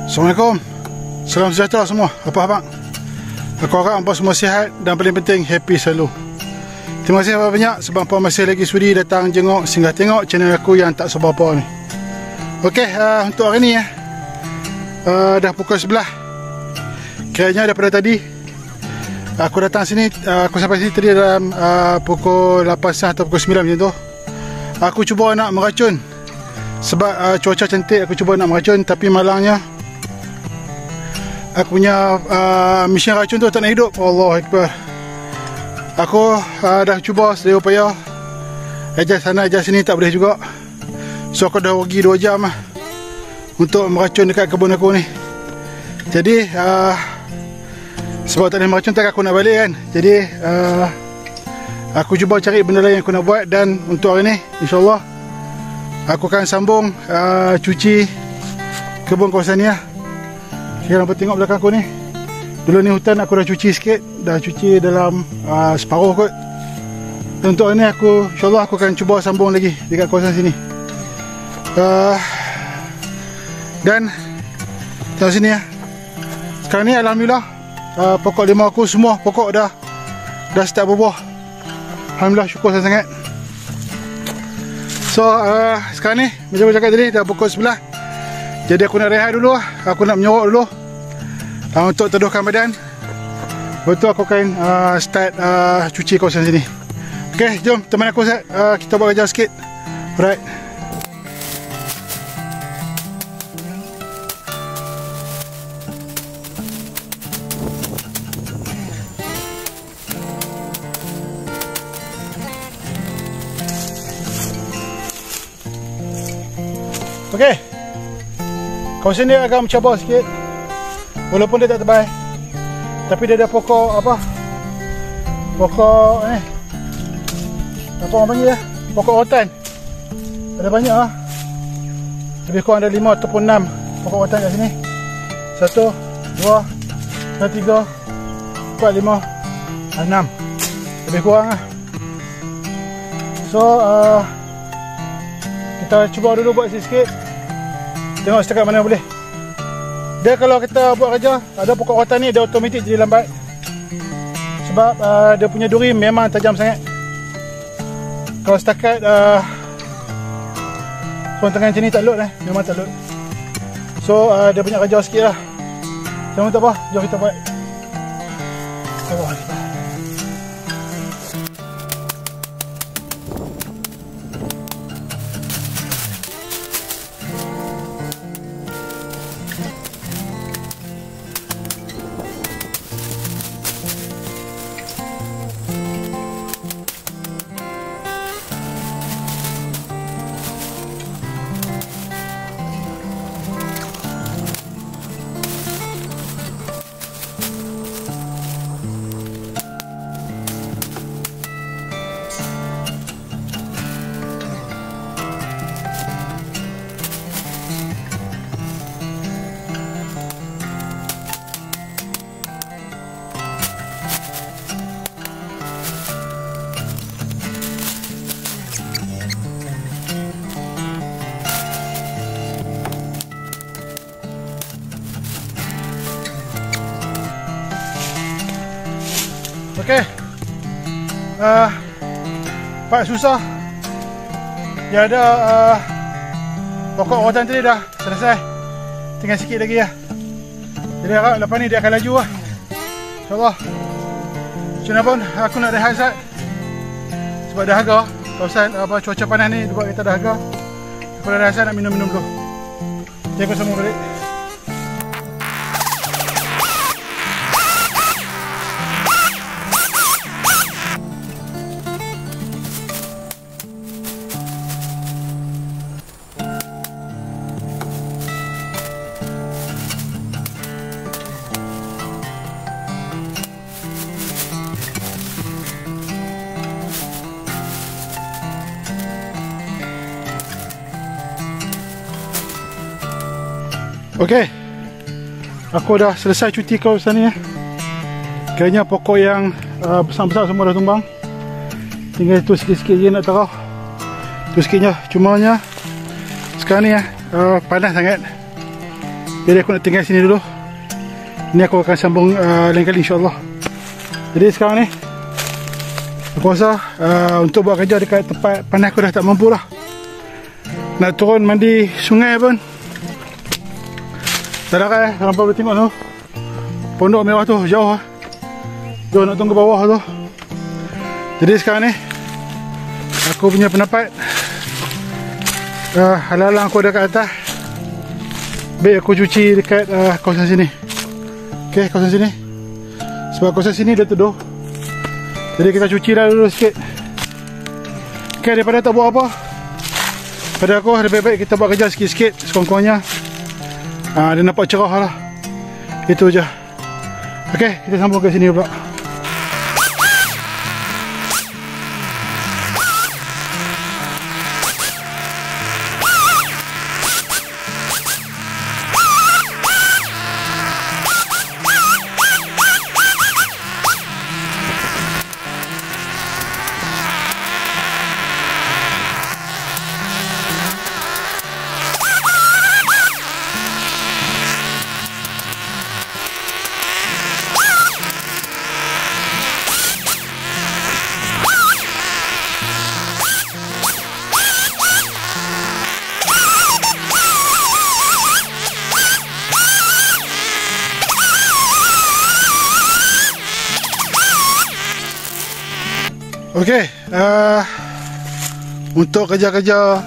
Assalamualaikum. Salam sejahtera semua. Apa khabar? Aku harap hampa semua sihat dan paling penting happy selalu. Terima kasih banyak sebab hampa masih lagi sudi datang jenguk singgah tengok channel aku yang tak seberapa ni. Okey, untuk hari ni dah pukul 11. Kiranya daripada tadi aku datang sini, aku sampai sini tadi dalam pukul 8 atau pukul 9 macam tu. Aku cuba nak meracun sebab cuaca cantik, aku cuba nak meracun tapi malangnya aku punya mesin racun tu tak nak hidup. Allah Akbar. Aku dah cuba sedaya upaya, adjust sana adjust sini tak boleh juga. So aku dah rugi 2 jam untuk meracun dekat kebun aku ni. Jadi sebab tak boleh meracun tak aku nak balik kan. Jadi aku cuba cari benda lain yang aku nak buat. Dan untuk hari ni InsyaAllah aku akan sambung cuci kebun kawasan ni lah. Sekarang nampak tengok belakang aku ni. Dulu ni hutan aku dah cuci sikit. Dah cuci dalam separuh kot. Dan untuk hari ni aku InsyaAllah aku akan cuba sambung lagi dekat kawasan sini. Dan tengok sini ya. Sekarang ni Alhamdulillah pokok limau aku semua pokok dah start berbuah. Alhamdulillah, syukur sangat. So sekarang ni macam aku cakap tadi dah pukul 11. Jadi aku nak rehat dulu lah. Aku nak menyorok dulu untuk teduhkan badan. Betul aku akan start cuci kawasan sini. Ok, jom teman aku kita buat kerja sikit. Alright. Ok, kawasan dia agak mencabar sikit, walaupun dia tak tebal, tapi dia ada pokok apa, pokok apa orang panggil pokok rotan. Ada banyak lah, lebih kurang ada 5 ataupun 6 pokok rotan kat sini. 1, 2, 3, 4, 5, 6 lebih kurang lah. So kita cuba dulu buat sikit. Tengok setakat mana boleh. Dia kalau kita buat kerja, ada pokok rotan ni dia automatik jadi lambat. Sebab dia punya duri memang tajam sangat. Kalau setakat seorang tengah macam ni tak load memang tak load. So dia punya kerja sikit lah. Jangan tak apa, jom kita buat. Allah kita. Okey, part susah dia ada pokok rotan tadi dah selesai, tinggal sikit lagi lah. Jadi harap lepas ni dia akan laju lah, InsyaAllah. Macam mana pun aku nak rehat sekejap sebab dah harga kawasan cuaca panas ni buat kita dah harga. Aku dah rasa nak minum-minum dulu. Jadi aku sambung balik. Okey, aku dah selesai cuti kawasan ni. Kayaknya pokok yang besar-besar semua dah tumbang. Tinggal tu sikit-sikit je nak taruh. Tu sikitnya. Cumanya sekarang ni panas sangat. Jadi aku nak tinggal sini dulu. Ni aku akan sambung lain kali insyaAllah. Jadi sekarang ni aku rasa untuk buat kerja dekat tempat panas aku dah tak mampu lah. Nak turun mandi sungai pun tak ada kan. Nampak boleh tengok tu pondok merah tu jauh lah. Jauh nak tunggu bawah tu. Jadi sekarang ni aku punya pendapat, alang-alang aku dekat atas, baik aku cuci dekat kawasan sini. Ok, kawasan sini. Sebab kawasan sini dia teduh. Jadi kita cuci dah dulu sikit. Ok, daripada tak buat apa, pada aku lebih baik kita buat kerja sikit-sikit, sekurang-kurangnya dia nampak cerah lah. Itu je. Ok, kita sambung ke sini pula. Okey, untuk kerja-kerja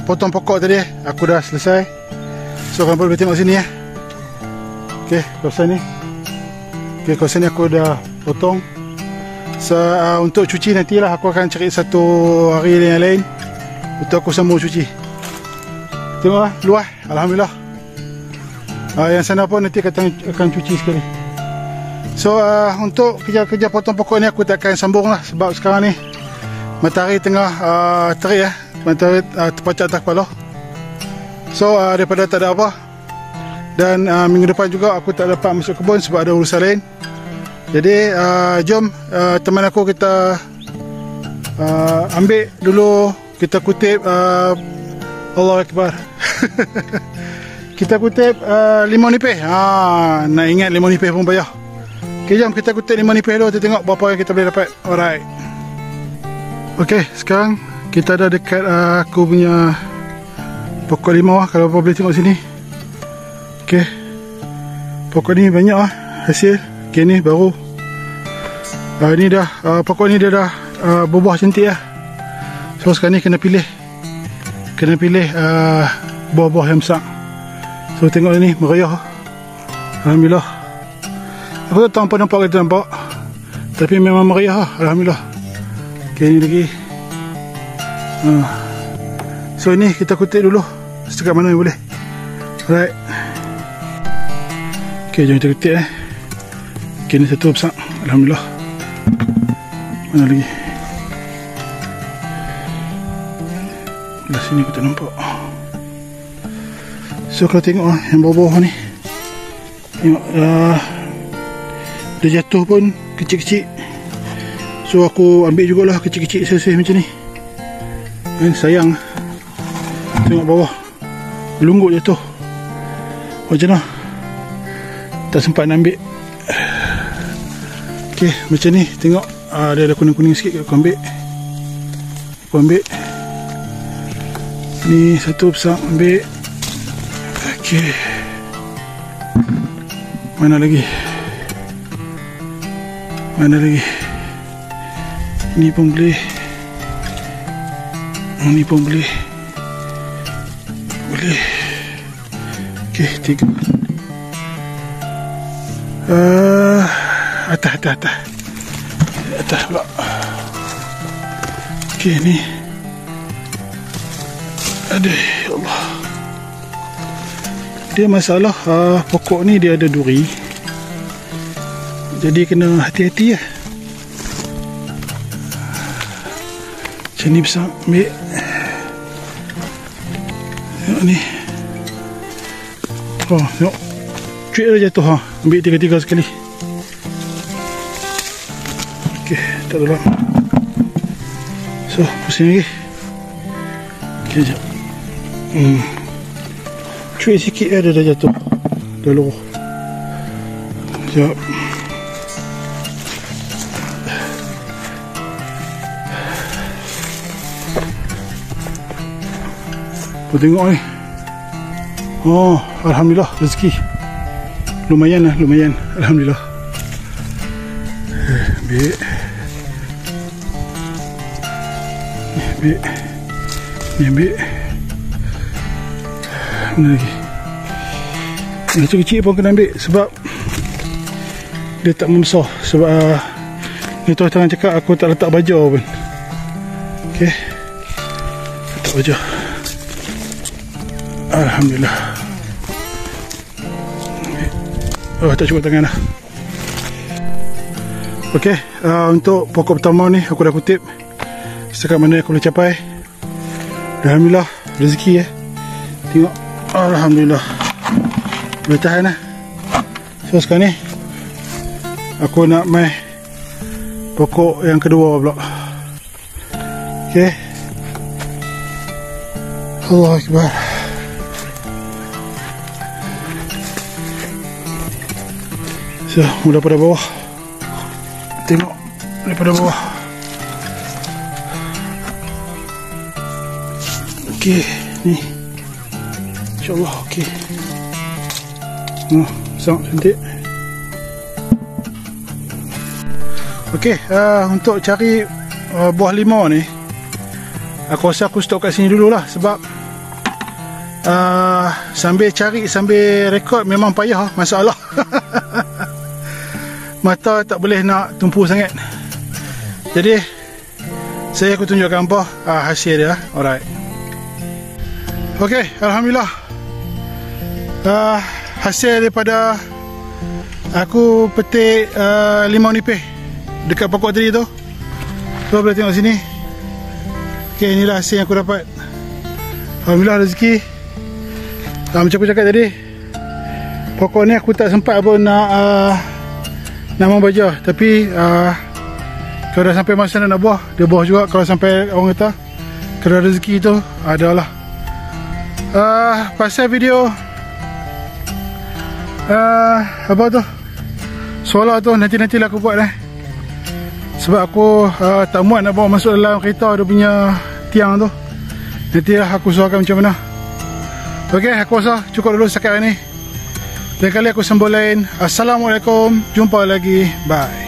potong pokok tadi aku dah selesai. So korang boleh tengok sini ya. Okey, kawasan ni. Okey, kawasan ni aku dah potong. So untuk cuci nantilah aku akan cari satu hari yang lain untuk aku sambung cuci. Tengoklah luas, alhamdulillah. Yang sana pun nanti akan cuci sekali. So untuk kerja-kerja potong pokok ni aku tak akan sambung lah. Sebab sekarang ni matahari tengah terik ya. Matahari terpacak atas kepala. So daripada tak ada apa, dan minggu depan juga aku tak dapat masuk kebun sebab ada urusan lain. Jadi jom teman aku kita ambil dulu. Kita kutip Allahu Akbar. Kita kutip limau nipis. Nak ingat limau nipis pun payah. Ok, jom kita kutip limau nipis dulu. Kita tengok berapa yang kita boleh dapat. Alright. Ok, sekarang kita ada dekat aku punya pokok limau lah. Kalau boleh tengok sini. Ok, pokok ni banyak lah hasil. Ok, ni baru. Ni dah pokok ni dia dah berbuah cantik lah. So sekarang ni kena pilih. Kena pilih buah-buah yang besar. So tengok ni meriah. Alhamdulillah. Aku tak tahu apa nampak kita nampak, tapi memang meriah lah. Alhamdulillah. Ok, ni lagi. So ni kita kutip dulu setakat mana yang boleh. Alright. Ok, jom kita kutip Ok, ni satu besar. Alhamdulillah. Mana lagi? Belah sini aku tak nampak. So kalau tengok yang bawah-bawah ni, tengok dia jatuh pun kecil-kecil. So aku ambil jugalah kecil-kecil sel-sel macam ni. Sayang. Tengok bawah, belunggut jatuh. Macam mana? Tak sempat nak ambil. Ok, macam ni. Tengok dia ada kuning-kuning sikit. Aku ambil. Ni satu besar, ambil. Ok, mana lagi? Ni pun boleh. Ni pun boleh. Ok, 3. Atas pula. Ok, ni. Aduh, ya Allah. Dia masalah pokok ni dia ada duri. Jadi kena hati-hati lah. Macam ni besar. Ambil. Tengok ni. Tengok. Cuik dah jatuh. Ambil 3 sekali. Ok, tak dalam. So, pusing lagi. Ok, sekejap. Cuik sikit dah jatuh. Kalau sekejap. Kau tengok ni. Oh, alhamdulillah rezeki. Lumayan lah, lumayan. Alhamdulillah. Ambil. Ni ambil. Ni ambil. Mana lagi? Yang kecil-kecil pun kena ambil sebab dia tak membesar. Sebab ni tu tangan cakap aku tak letak baja pun. Okey. Letak baja. Alhamdulillah. Oh, tak cukup tangan dah. Okey, untuk pokok pertama ni aku dah kutip setakat mana aku boleh capai. Alhamdulillah rezeki Tengok. Alhamdulillah boleh tahan lah. So sekarang ni aku nak mai pokok yang kedua pula. Okey. Allahu Akbar. So, mula pada bawah. Tengok daripada bawah. Okey, ni. InsyaAllah okey. Sangat cantik. Okey, untuk cari buah limau ni, aku rasa aku stop kat sini dululah sebab sambil cari sambil rekod memang payah masalah. Mata tak boleh nak tumpu sangat. Jadi saya aku tunjukkan apa hasil dia. Alright. Okey, alhamdulillah. Hasil daripada aku petik limau nipis dekat pokok tadi tu. Kau boleh tengok sini. Okey, inilah hasil yang aku dapat. Alhamdulillah rezeki. Macam aku cakap tadi, pokok ni aku tak sempat pun nak membaja. Tapi kalau dah sampai masa nak buah, dia buah juga. Kalau sampai orang kata kalau rezeki tu adalah pasal video apa tu solar tu nanti-nantilah aku buat sebab aku tak muat nak bawa masuk dalam kereta dia punya tiang tu. Nantilah aku suarakan macam mana. Okey, aku rasa cukup dulu setakat ni. Lain kali aku sambung lain. Assalamualaikum. Jumpa lagi. Bye.